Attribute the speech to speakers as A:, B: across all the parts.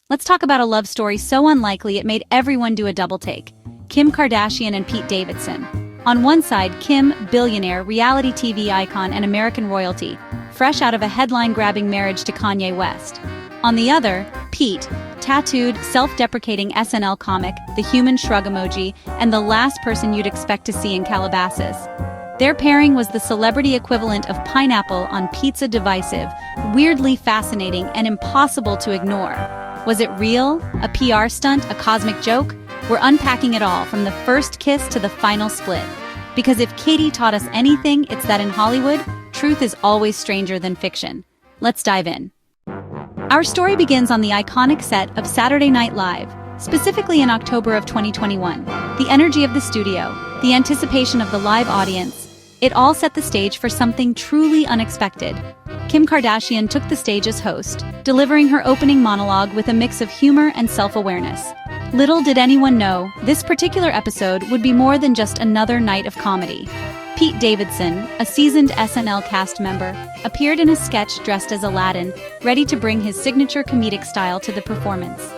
A: Let's talk about a love story so unlikely it made everyone do a double take. Kim Kardashian and Pete Davidson. On one side, Kim, billionaire, reality TV icon, and American royalty, fresh out of a headline-grabbing marriage to Kanye West. On the other, Pete, tattooed, self-deprecating SNL comic, the human shrug emoji, and the last person you'd expect to see in Calabasas. Their pairing was the celebrity equivalent of pineapple on pizza, divisive, weirdly fascinating, and impossible to ignore. Was it real? A PR stunt? A cosmic joke? We're unpacking it all, from the first kiss to the final split. Because if Kete taught us anything, it's that in Hollywood, truth is always stranger than fiction. Let's dive in. Our story begins on the iconic set of Saturday Night Live, specifically in October of 2021. The energy of the studio, the anticipation of the live audience, it all set the stage for something truly unexpected. Kim Kardashian took the stage as host, delivering her opening monologue with a mix of humor and self-awareness. Little did anyone know, this particular episode would be more than just another night of comedy. Pete Davidson, a seasoned SNL cast member, appeared in a sketch dressed as Aladdin, ready to bring his signature comedic style to the performance.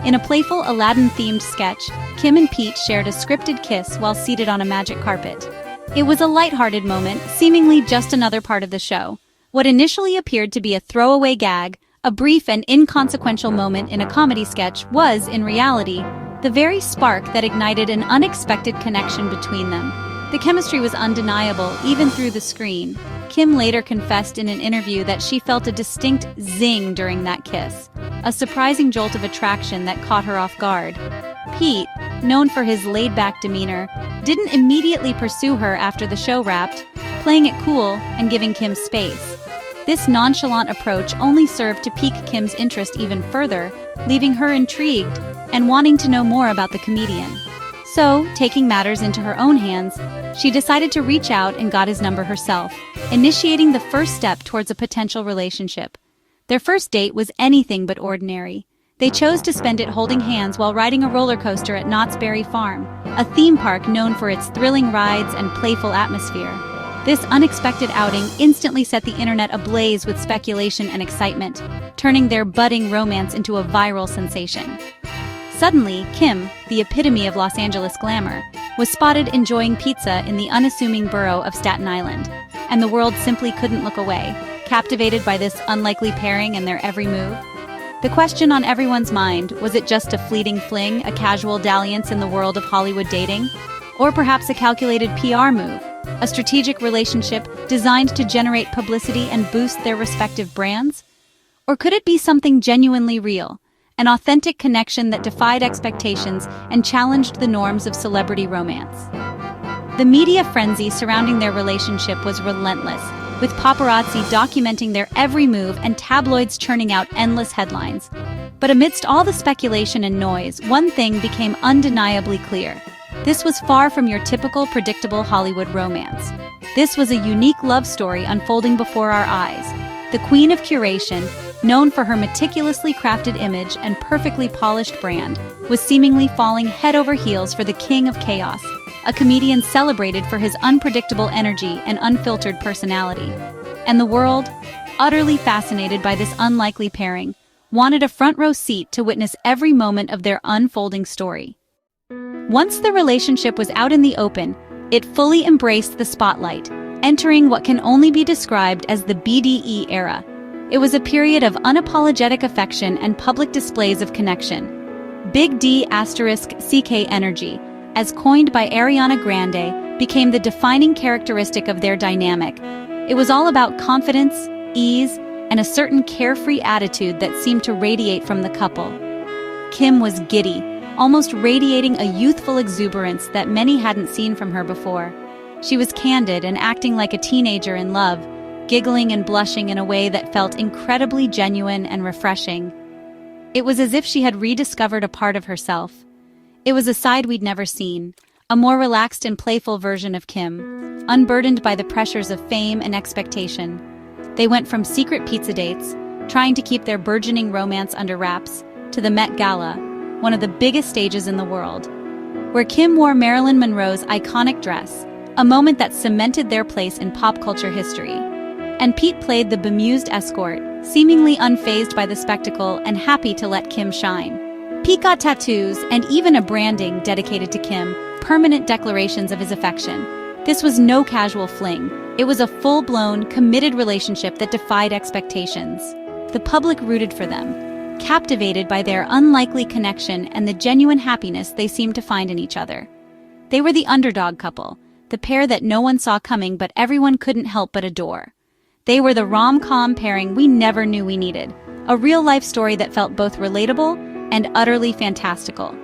A: In a playful Aladdin-themed sketch, Kim and Pete shared a scripted kiss while seated on a magic carpet. It was a lighthearted moment, seemingly just another part of the show. What initially appeared to be a throwaway gag, a brief and inconsequential moment in a comedy sketch, was, in reality, the very spark that ignited an unexpected connection between them. The chemistry was undeniable, even through the screen. Kim later confessed in an interview that she felt a distinct zing during that kiss, a surprising jolt of attraction that caught her off guard. Pete, known for his laid-back demeanor, didn't immediately pursue her after the show wrapped, playing it cool and giving Kim space. This nonchalant approach only served to pique Kim's interest even further, leaving her intrigued and wanting to know more about the comedian. So, taking matters into her own hands, she decided to reach out and got his number herself, initiating the first step towards a potential relationship. Their first date was anything but ordinary. They chose to spend it holding hands while riding a roller coaster at Knott's Berry Farm, a theme park known for its thrilling rides and playful atmosphere. This unexpected outing instantly set the internet ablaze with speculation and excitement, turning their budding romance into a viral sensation. Suddenly, Kim, the epitome of Los Angeles glamour, was spotted enjoying pizza in the unassuming borough of Staten Island, and the world simply couldn't look away, captivated by this unlikely pairing and their every move. The question on everyone's mind, was it just a fleeting fling, a casual dalliance in the world of Hollywood dating? Or perhaps a calculated PR move, a strategic relationship designed to generate publicity and boost their respective brands? Or could it be something genuinely real? An authentic connection that defied expectations and challenged the norms of celebrity romance. The media frenzy surrounding their relationship was relentless, with paparazzi documenting their every move and tabloids churning out endless headlines. But amidst all the speculation and noise, one thing became undeniably clear. This was far from your typical predictable Hollywood romance. This was a unique love story unfolding before our eyes. The queen of curation, known for her meticulously crafted image and perfectly polished brand, was seemingly falling head over heels for the king of chaos, a comedian celebrated for his unpredictable energy and unfiltered personality. And the world, utterly fascinated by this unlikely pairing, wanted a front-row seat to witness every moment of their unfolding story. Once the relationship was out in the open, it fully embraced the spotlight, entering what can only be described as the BDE Era. It was a period of unapologetic affection and public displays of connection. Big D *CK energy, as coined by Ariana Grande, became the defining characteristic of their dynamic. It was all about confidence, ease, and a certain carefree attitude that seemed to radiate from the couple. Kim was giddy, almost radiating a youthful exuberance that many hadn't seen from her before. She was candid and acting like a teenager in love, giggling and blushing in a way that felt incredibly genuine and refreshing. It was as if she had rediscovered a part of herself. It was a side we'd never seen, a more relaxed and playful version of Kim, unburdened by the pressures of fame and expectation. They went from secret pizza dates, trying to keep their burgeoning romance under wraps, to the Met Gala, one of the biggest stages in the world, where Kim wore Marilyn Monroe's iconic dress, a moment that cemented their place in pop culture history. And Pete played the bemused escort, seemingly unfazed by the spectacle and happy to let Kim shine. Pete got tattoos and even a branding dedicated to Kim, permanent declarations of his affection. This was no casual fling. It was a full-blown, committed relationship that defied expectations. The public rooted for them, captivated by their unlikely connection and the genuine happiness they seemed to find in each other. They were the underdog couple, the pair that no one saw coming but everyone couldn't help but adore. They were the rom-com pairing we never knew we needed, a real-life story that felt both relatable and utterly fantastical.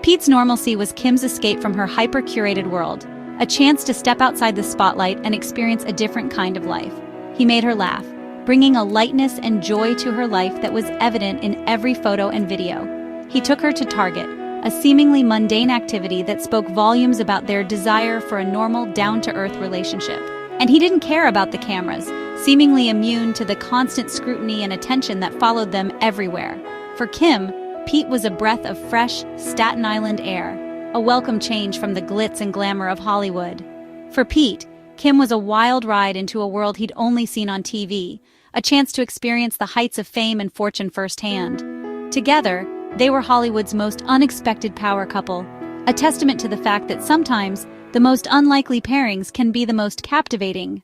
A: Pete's normalcy was Kim's escape from her hyper-curated world, a chance to step outside the spotlight and experience a different kind of life. He made her laugh, bringing a lightness and joy to her life that was evident in every photo and video. He took her to Target, a seemingly mundane activity that spoke volumes about their desire for a normal, down-to-earth relationship. And he didn't care about the cameras, seemingly immune to the constant scrutiny and attention that followed them everywhere. For Kim, Pete was a breath of fresh, Staten Island air, a welcome change from the glitz and glamour of Hollywood. For Pete, Kim was a wild ride into a world he'd only seen on TV, a chance to experience the heights of fame and fortune firsthand. Together, they were Hollywood's most unexpected power couple, a testament to the fact that sometimes the most unlikely pairings can be the most captivating.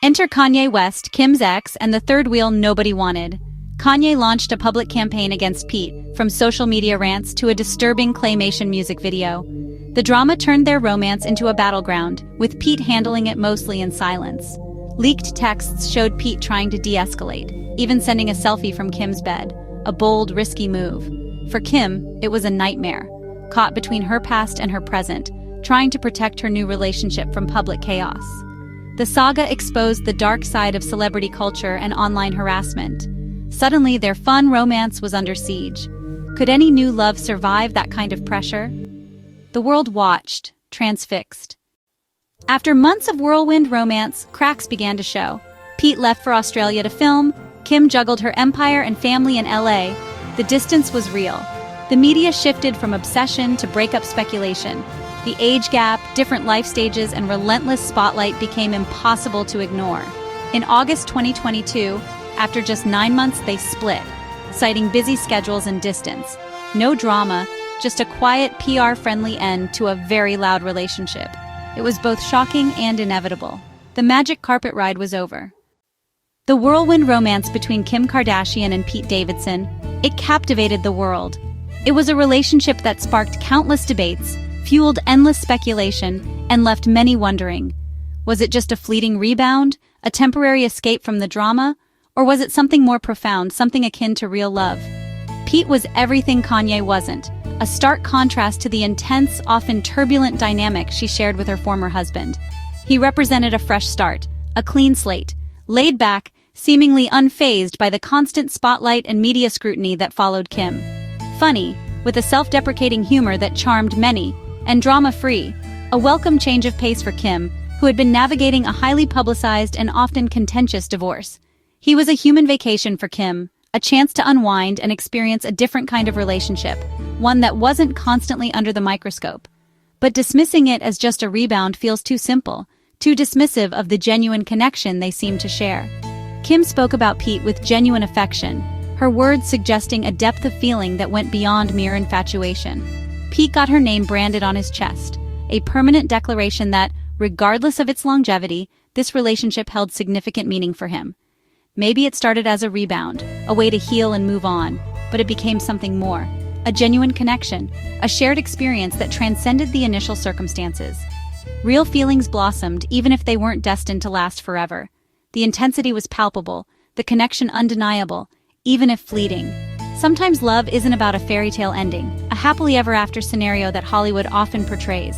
A: Enter Kanye West, Kim's ex, and the third wheel nobody wanted. Kanye launched a public campaign against Pete, from social media rants to a disturbing claymation music video. The drama turned their romance into a battleground, with Pete handling it mostly in silence. Leaked texts showed Pete trying to de-escalate, even sending a selfie from Kim's bed, a bold, risky move. For Kim, it was a nightmare, caught between her past and her present, trying to protect her new relationship from public chaos. The saga exposed the dark side of celebrity culture and online harassment. Suddenly, their fun romance was under siege. Could any new love survive that kind of pressure? The world watched, transfixed. After months of whirlwind romance, cracks began to show. Pete left for Australia to film, Kim juggled her empire and family in LA. The distance was real. The media shifted from obsession to breakup speculation. The age gap, different life stages, and relentless spotlight became impossible to ignore. In August 2022, after just 9 months, they split, citing busy schedules and distance. No drama, just a quiet, PR-friendly end to a very loud relationship. It was both shocking and inevitable. The magic carpet ride was over. The whirlwind romance between Kim Kardashian and Pete Davidson, it captivated the world. It was a relationship that sparked countless debates, fueled endless speculation, and left many wondering. Was it just a fleeting rebound, a temporary escape from the drama? Or was it something more profound, something akin to real love? Pete was everything Kanye wasn't, a stark contrast to the intense, often turbulent dynamic she shared with her former husband. He represented a fresh start, a clean slate, laid back, seemingly unfazed by the constant spotlight and media scrutiny that followed Kim. Funny, with a self-deprecating humor that charmed many, and drama-free, a welcome change of pace for Kim, who had been navigating a highly publicized and often contentious divorce. He was a human vacation for Kim, a chance to unwind and experience a different kind of relationship, one that wasn't constantly under the microscope. But dismissing it as just a rebound feels too simple, too dismissive of the genuine connection they seemed to share. Kim spoke about Pete with genuine affection, her words suggesting a depth of feeling that went beyond mere infatuation. Pete got her name branded on his chest, a permanent declaration that, regardless of its longevity, this relationship held significant meaning for him. Maybe it started as a rebound, a way to heal and move on, but it became something more, a genuine connection, a shared experience that transcended the initial circumstances. Real feelings blossomed even if they weren't destined to last forever. The intensity was palpable, the connection undeniable, even if fleeting. Sometimes love isn't about a fairy tale ending, a happily ever after scenario that Hollywood often portrays,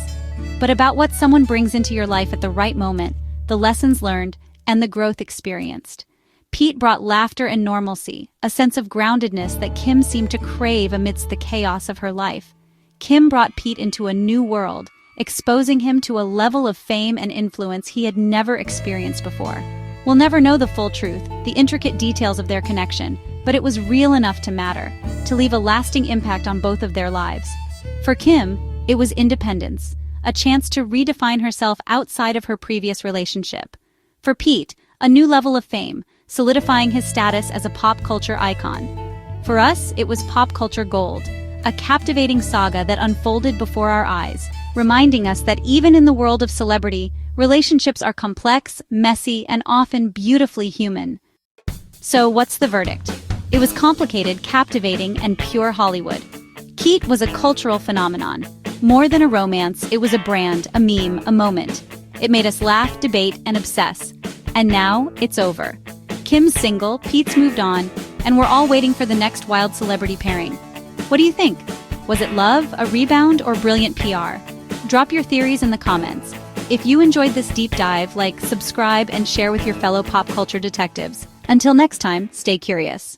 A: but about what someone brings into your life at the right moment, the lessons learned, and the growth experienced. Pete brought laughter and normalcy, a sense of groundedness that Kim seemed to crave amidst the chaos of her life. Kim brought Pete into a new world, exposing him to a level of fame and influence he had never experienced before. We'll never know the full truth, the intricate details of their connection, but it was real enough to matter, to leave a lasting impact on both of their lives. For Kim, it was independence, a chance to redefine herself outside of her previous relationship. For Pete, a new level of fame, solidifying his status as a pop culture icon. For us, it was pop culture gold, a captivating saga that unfolded before our eyes, reminding us that even in the world of celebrity, relationships are complex, messy, and often beautifully human. So what's the verdict? It was complicated, captivating, and pure Hollywood. Kete was a cultural phenomenon. More than a romance, it was a brand, a meme, a moment. It made us laugh, debate, and obsess. And now, it's over. Kim's single, Pete's moved on, and we're all waiting for the next wild celebrity pairing. What do you think? Was it love, a rebound, or brilliant PR? Drop your theories in the comments. If you enjoyed this deep dive, like, subscribe, and share with your fellow pop culture detectives. Until next time, stay curious.